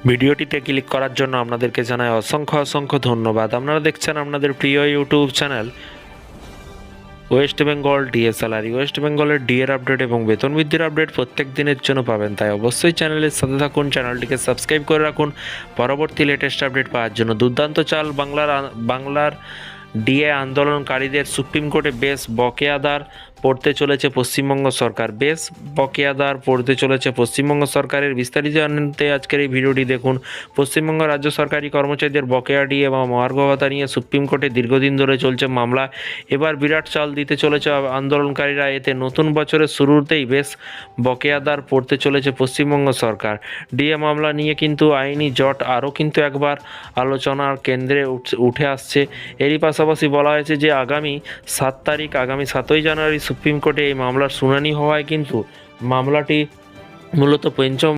ভিডিওটিতে ক্লিক করার জন্য আপনাদেরকে জানাই অসংখ্য অসংখ্য ধন্যবাদ। আপনারা দেখছেন আপনাদের প্রিয় YouTube channel West Bengal DA salary. West বেঙ্গলের ডিএর আপডেট এবং বেতন বৃদ্ধির আপডেট প্রত্যেক দিনের জন্য পাবেন, তাই অবশ্যই চ্যানেলের সাথে থাকুন, চ্যানেলটিকে সাবস্ক্রাইব করে রাখুন পরবর্তী লেটেস্ট আপডেট পাওয়ার জন্য। দুর্দান্ত চাল বাংলার ডিএ আন্দোলনকারীদের। সুপ্রিম কোর্টে বেশ বকেয়াদার পড়তে চলেছে পশ্চিমবঙ্গ সরকার। বেশ বকেয়াদার পড়তে চলেছে পশ্চিমবঙ্গ সরকারের। বিস্তারিত জানতে আজকের এই ভিডিওটি দেখুন। পশ্চিমবঙ্গ রাজ্য সরকারি কর্মচারীদের বকেয়া ডিএ এবং মহার্ঘ ভাতা নিয়ে সুপ্রিম কোর্টে দীর্ঘদিন ধরে চলছে মামলা। এবার বিরাট চাল দিতে চলেছে আন্দোলনকারীরা। এতে নতুন বছরের শুরুতেই বেশ বকেয়াদার পড়তে চলেছে পশ্চিমবঙ্গ সরকার। ডিএ মামলা নিয়ে কিন্তু আইনি জট আরও কিন্তু একবার আলোচনার কেন্দ্রে উঠে আসছে। এরই পাশাপাশি বলা হয়েছে যে আগামী 7ই জানুয়ারি সুপ্রিম কোর্টে এই মামলার শুনানি হওয়ায় কিন্তু মামলাটি মূলত পঞ্চম